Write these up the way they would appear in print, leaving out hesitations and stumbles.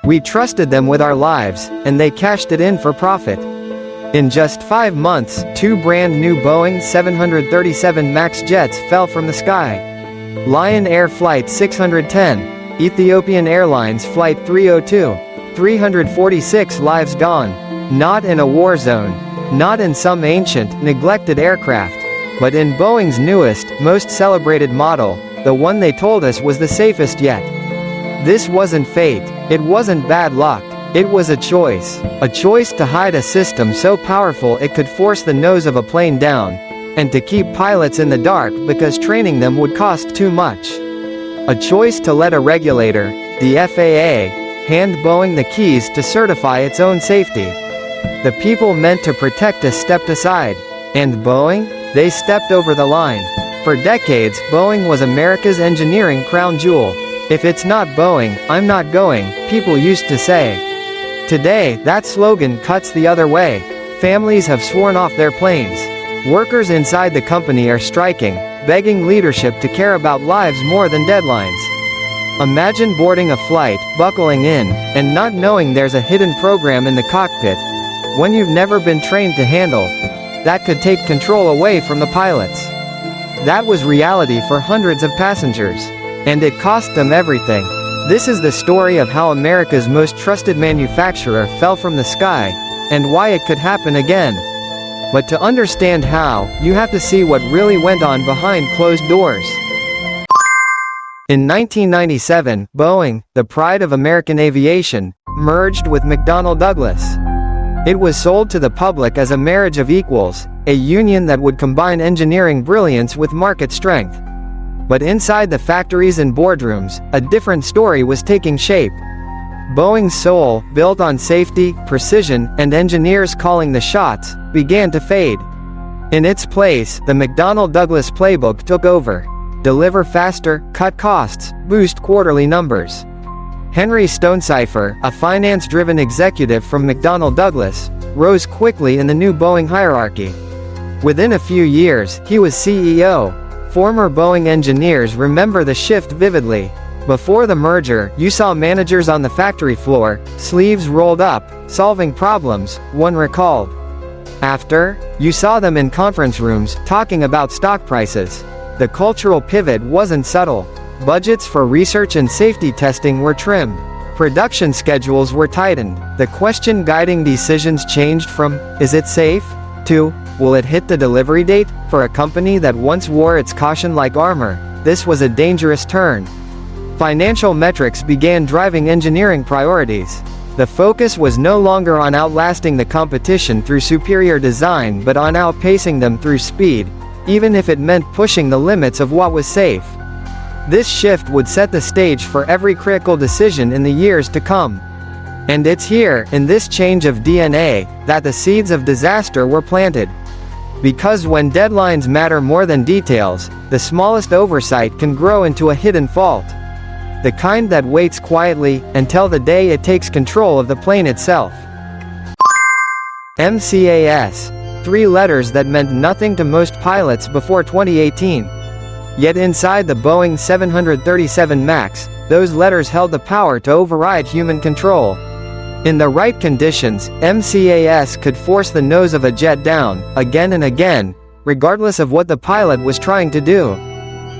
We trusted them with our lives, and they cashed it in for profit. In just 5 months, 2 brand new Boeing 737 MAX jets fell from the sky. Lion Air Flight 610, Ethiopian Airlines Flight 302, 346 lives gone. Not in a war zone. Not in some ancient, neglected aircraft. But in Boeing's newest, most celebrated model, the one they told us was the safest yet. This wasn't fate, it wasn't bad luck, it was a choice. A choice to hide a system so powerful it could force the nose of a plane down, and to keep pilots in the dark because training them would cost too much. A choice to let a regulator, the FAA, hand Boeing the keys to certify its own safety. The people meant to protect us stepped aside. And Boeing? They stepped over the line. For decades, Boeing was America's engineering crown jewel. If it's not Boeing, I'm not going, people used to say. Today, that slogan cuts the other way. Families have sworn off their planes. Workers inside the company are striking, begging leadership to care about lives more than deadlines. Imagine boarding a flight, buckling in, and not knowing there's a hidden program in the cockpit, one you've never been trained to handle, that could take control away from the pilots. That was reality for hundreds of passengers. And it cost them everything. This is the story of how America's most trusted manufacturer fell from the sky, and why it could happen again. But to understand how, you have to see what really went on behind closed doors. In 1997, Boeing, the pride of American aviation, merged with McDonnell Douglas. It was sold to the public as a marriage of equals, a union that would combine engineering brilliance with market strength. But inside the factories and boardrooms, a different story was taking shape. Boeing's soul, built on safety, precision, and engineers calling the shots, began to fade. In its place, the McDonnell Douglas playbook took over. Deliver faster, cut costs, boost quarterly numbers. Henry Stonecipher, a finance-driven executive from McDonnell Douglas, rose quickly in the new Boeing hierarchy. Within a few years, he was CEO. Former Boeing engineers remember the shift vividly. Before the merger, you saw managers on the factory floor, sleeves rolled up, solving problems, one recalled. After, you saw them in conference rooms, talking about stock prices. The cultural pivot wasn't subtle. Budgets for research and safety testing were trimmed. Production schedules were tightened. The question guiding decisions changed from, is it safe? To, will it hit the delivery date? For a company that once wore its caution like armor, this was a dangerous turn. Financial metrics began driving engineering priorities. The focus was no longer on outlasting the competition through superior design but on outpacing them through speed, even if it meant pushing the limits of what was safe. This shift would set the stage for every critical decision in the years to come. And it's here, in this change of DNA, that the seeds of disaster were planted. Because when deadlines matter more than details, the smallest oversight can grow into a hidden fault. The kind that waits quietly, until the day it takes control of the plane itself. MCAS. 3 letters that meant nothing to most pilots before 2018. Yet inside the Boeing 737 MAX, those letters held the power to override human control. In the right conditions, MCAS could force the nose of a jet down, again and again, regardless of what the pilot was trying to do.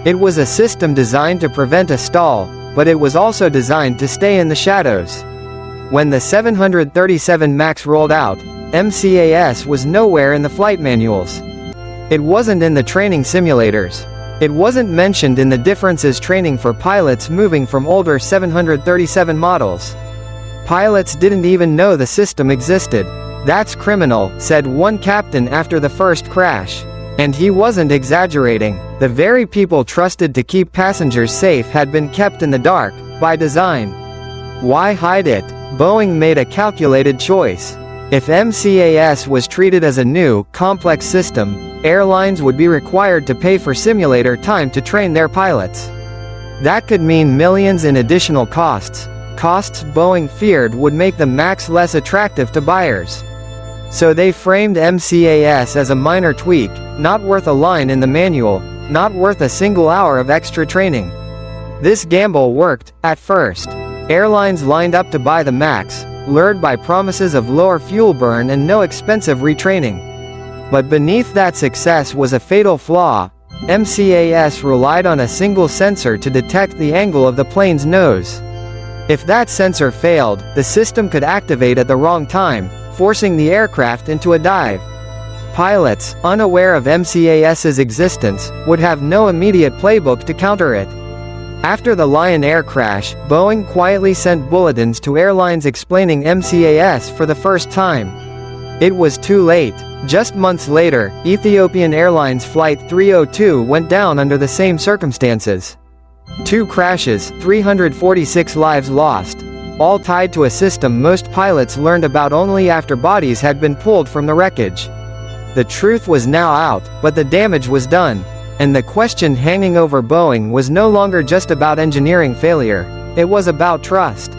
It was a system designed to prevent a stall, but it was also designed to stay in the shadows. When the 737 MAX rolled out, MCAS was nowhere in the flight manuals. It wasn't in the training simulators. It wasn't mentioned in the differences training for pilots moving from older 737 models. Pilots didn't even know the system existed. That's criminal, said one captain after the first crash. And he wasn't exaggerating. The very people trusted to keep passengers safe had been kept in the dark, by design. Why hide it? Boeing made a calculated choice. If MCAS was treated as a new, complex system, airlines would be required to pay for simulator time to train their pilots. That could mean millions in additional costs. Costs Boeing feared would make the MAX less attractive to buyers. So they framed MCAS as a minor tweak, not worth a line in the manual, not worth a single hour of extra training. This gamble worked, at first. Airlines lined up to buy the MAX, lured by promises of lower fuel burn and no expensive retraining. But beneath that success was a fatal flaw. MCAS relied on a single sensor to detect the angle of the plane's nose. If that sensor failed, the system could activate at the wrong time, forcing the aircraft into a dive. Pilots, unaware of MCAS's existence, would have no immediate playbook to counter it. After the Lion Air crash, Boeing quietly sent bulletins to airlines explaining MCAS for the first time. It was too late. Just months later, Ethiopian Airlines Flight 302 went down under the same circumstances. 2 crashes, 346 lives lost, all tied to a system most pilots learned about only after bodies had been pulled from the wreckage. The truth was now out, but the damage was done. And the question hanging over Boeing was no longer just about engineering failure, it was about trust.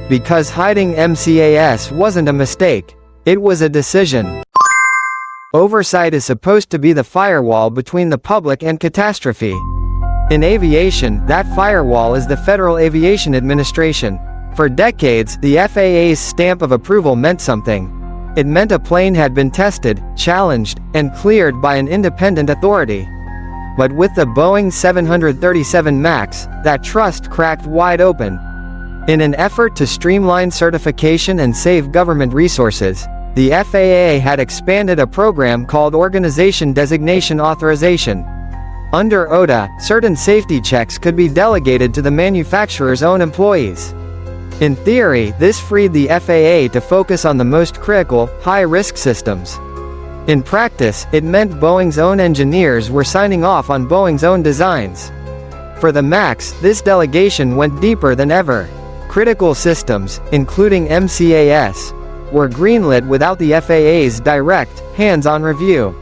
Because hiding MCAS wasn't a mistake, it was a decision. Oversight is supposed to be the firewall between the public and catastrophe. In aviation, that firewall is the Federal Aviation Administration. For decades, the FAA's stamp of approval meant something. It meant a plane had been tested, challenged, and cleared by an independent authority. But with the Boeing 737 MAX, that trust cracked wide open. In an effort to streamline certification and save government resources, the FAA had expanded a program called Organization Designation Authorization. Under ODA, certain safety checks could be delegated to the manufacturer's own employees. In theory, this freed the FAA to focus on the most critical, high-risk systems. In practice, it meant Boeing's own engineers were signing off on Boeing's own designs. For the MAX, this delegation went deeper than ever. Critical systems, including MCAS, were greenlit without the FAA's direct, hands-on review.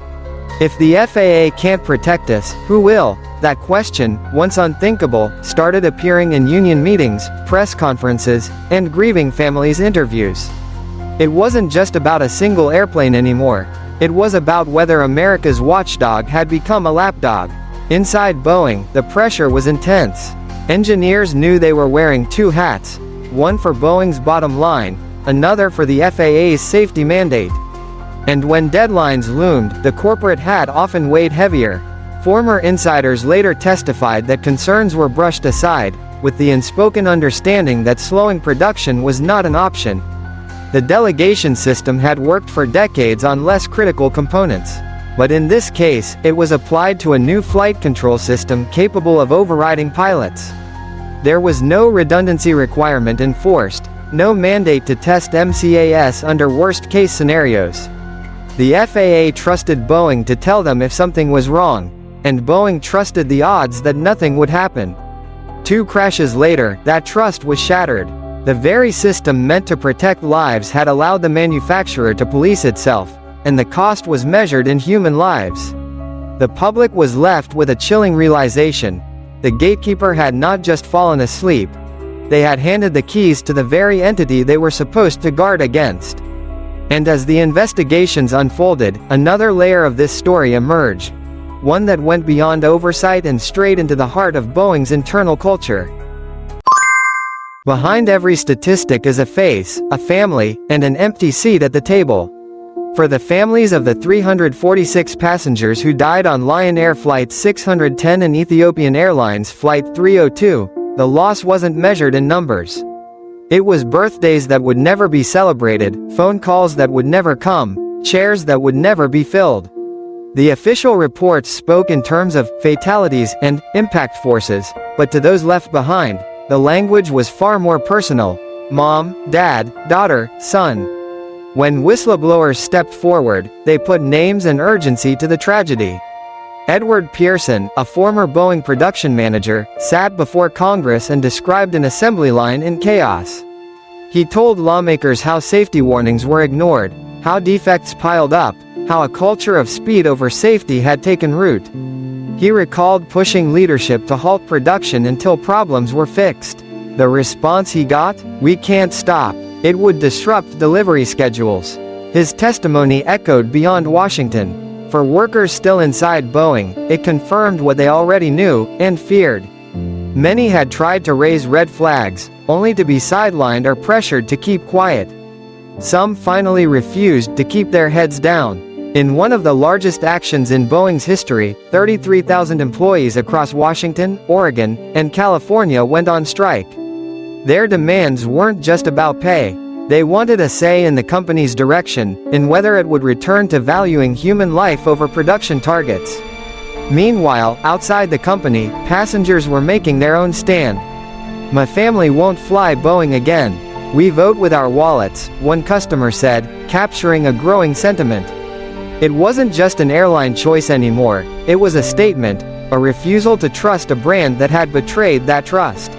If the FAA can't protect us, who will? That question, once unthinkable, started appearing in union meetings, press conferences, and grieving families' interviews. It wasn't just about a single airplane anymore. It was about whether America's watchdog had become a lapdog. Inside Boeing, the pressure was intense. Engineers knew they were wearing 2 hats, one for Boeing's bottom line, another for the FAA's safety mandate. And when deadlines loomed, the corporate hat often weighed heavier. Former insiders later testified that concerns were brushed aside, with the unspoken understanding that slowing production was not an option. The delegation system had worked for decades on less critical components. But in this case, it was applied to a new flight control system capable of overriding pilots. There was no redundancy requirement enforced, no mandate to test MCAS under worst-case scenarios. The FAA trusted Boeing to tell them if something was wrong, and Boeing trusted the odds that nothing would happen. 2 crashes later, that trust was shattered. The very system meant to protect lives had allowed the manufacturer to police itself, and the cost was measured in human lives. The public was left with a chilling realization. The gatekeeper had not just fallen asleep, they had handed the keys to the very entity they were supposed to guard against. And as the investigations unfolded, another layer of this story emerged. One that went beyond oversight and straight into the heart of Boeing's internal culture. Behind every statistic is a face, a family, and an empty seat at the table. For the families of the 346 passengers who died on Lion Air Flight 610 and Ethiopian Airlines Flight 302, the loss wasn't measured in numbers. It was birthdays that would never be celebrated, phone calls that would never come, chairs that would never be filled. The official reports spoke in terms of fatalities and impact forces, but to those left behind, the language was far more personal. Mom, dad, daughter, son. When whistleblowers stepped forward, they put names and urgency to the tragedy. Edward Pearson, a former Boeing production manager, sat before Congress and described an assembly line in chaos. He told lawmakers how safety warnings were ignored, how defects piled up, how a culture of speed over safety had taken root. He recalled pushing leadership to halt production until problems were fixed. The response he got? We can't stop. It would disrupt delivery schedules. His testimony echoed beyond Washington. For workers still inside Boeing, it confirmed what they already knew and feared. Many had tried to raise red flags, only to be sidelined or pressured to keep quiet. Some finally refused to keep their heads down. In one of the largest actions in Boeing's history, 33,000 employees across Washington, Oregon, and California went on strike. Their demands weren't just about pay. They wanted a say in the company's direction, in whether it would return to valuing human life over production targets. Meanwhile, outside the company, passengers were making their own stand. "My family won't fly Boeing again. We vote with our wallets," one customer said, capturing a growing sentiment. It wasn't just an airline choice anymore, it was a statement, a refusal to trust a brand that had betrayed that trust.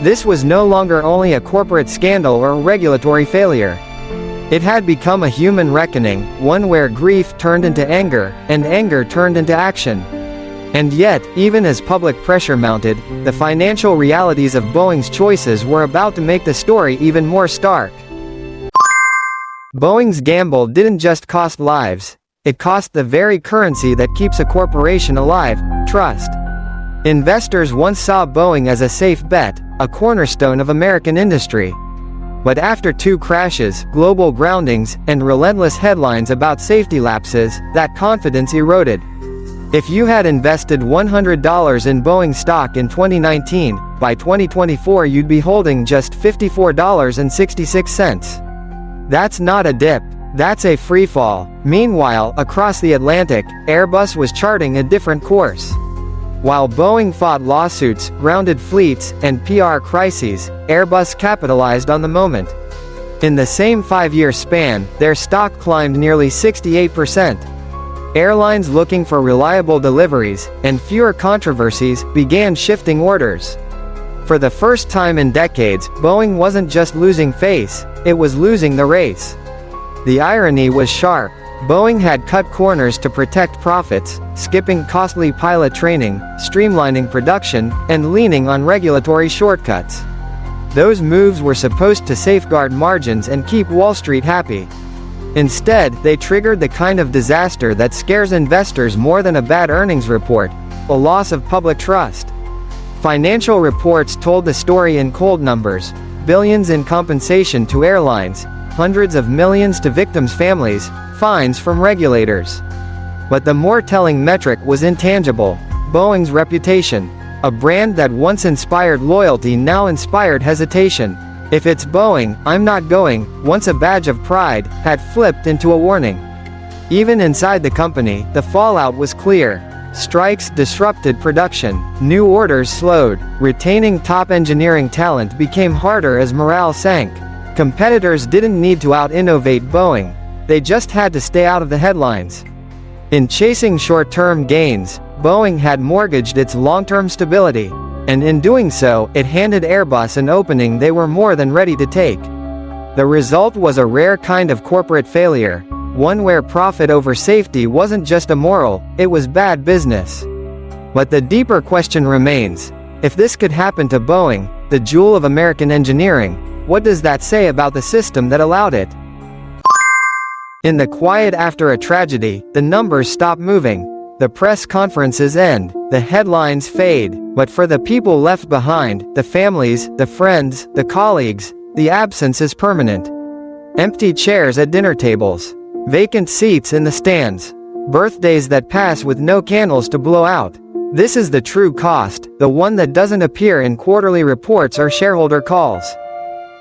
This was no longer only a corporate scandal or regulatory failure. It had become a human reckoning, one where grief turned into anger, and anger turned into action. And yet, even as public pressure mounted, the financial realities of Boeing's choices were about to make the story even more stark. Boeing's gamble didn't just cost lives, it cost the very currency that keeps a corporation alive: trust. Investors once saw Boeing as a safe bet, a cornerstone of American industry. But after 2 crashes, global groundings, and relentless headlines about safety lapses, that confidence eroded. If you had invested $100 in Boeing stock in 2019, by 2024 you'd be holding just $54.66. That's not a dip. That's a free fall. Meanwhile, across the Atlantic, Airbus was charting a different course. While Boeing fought lawsuits, grounded fleets, and PR crises, Airbus capitalized on the moment. In the same 5-year span, their stock climbed nearly 68%. Airlines looking for reliable deliveries, and fewer controversies, began shifting orders. For the first time in decades, Boeing wasn't just losing face, it was losing the race. The irony was sharp. Boeing had cut corners to protect profits, skipping costly pilot training, streamlining production, and leaning on regulatory shortcuts. Those moves were supposed to safeguard margins and keep Wall Street happy. Instead, they triggered the kind of disaster that scares investors more than a bad earnings report: a loss of public trust. Financial reports told the story in cold numbers: billions in compensation to airlines, hundreds of millions to victims' families, fines from regulators. But the more telling metric was intangible: Boeing's reputation. A brand that once inspired loyalty now inspired hesitation. "If it's Boeing, I'm not going," once a badge of pride, had flipped into a warning. Even inside the company, the fallout was clear. Strikes disrupted production, new orders slowed, retaining top engineering talent became harder as morale sank. Competitors didn't need to out-innovate Boeing, they just had to stay out of the headlines. In chasing short-term gains, Boeing had mortgaged its long-term stability. And in doing so, it handed Airbus an opening they were more than ready to take. The result was a rare kind of corporate failure, one where profit over safety wasn't just immoral, it was bad business. But the deeper question remains: if this could happen to Boeing, the jewel of American engineering, what does that say about the system that allowed it? In the quiet after a tragedy, the numbers stop moving. The press conferences end, the headlines fade, but for the people left behind, the families, the friends, the colleagues, the absence is permanent. Empty chairs at dinner tables, vacant seats in the stands, birthdays that pass with no candles to blow out. This is the true cost, the one that doesn't appear in quarterly reports or shareholder calls.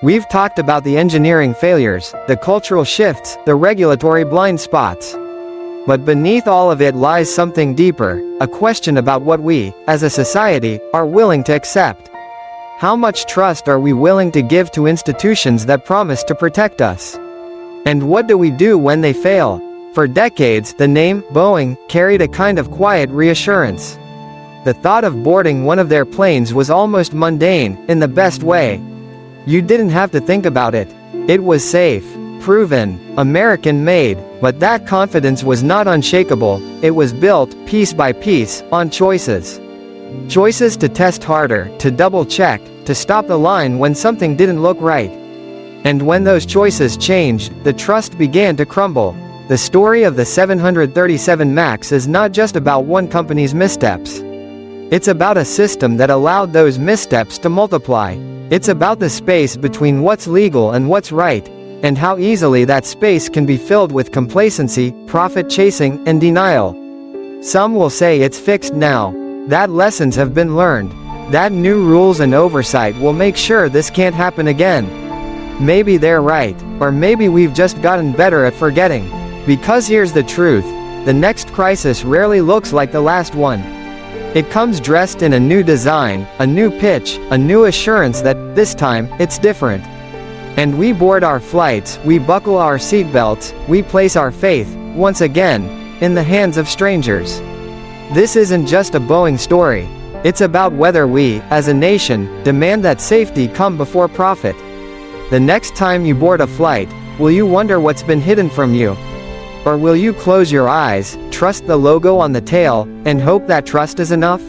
We've talked about the engineering failures, the cultural shifts, the regulatory blind spots. But beneath all of it lies something deeper, a question about what we, as a society, are willing to accept. How much trust are we willing to give to institutions that promise to protect us? And what do we do when they fail? For decades, the name Boeing carried a kind of quiet reassurance. The thought of boarding one of their planes was almost mundane, in the best way. You didn't have to think about it. It was safe, proven, American-made, but that confidence was not unshakable. It was built, piece by piece, on choices. Choices to test harder, to double-check, to stop the line when something didn't look right. And when those choices changed, the trust began to crumble. The story of the 737 MAX is not just about one company's missteps. It's about a system that allowed those missteps to multiply. It's about the space between what's legal and what's right, and how easily that space can be filled with complacency, profit-chasing, and denial. Some will say it's fixed now, that lessons have been learned, that new rules and oversight will make sure this can't happen again. Maybe they're right, or maybe we've just gotten better at forgetting. Because here's the truth, the next crisis rarely looks like the last one. It comes dressed in a new design, a new pitch, a new assurance that, this time, it's different. And we board our flights, we buckle our seatbelts, we place our faith, once again, in the hands of strangers. This isn't just a Boeing story. It's about whether we, as a nation, demand that safety come before profit. The next time you board a flight, will you wonder what's been hidden from you? Or will you close your eyes, trust the logo on the tail, and hope that trust is enough?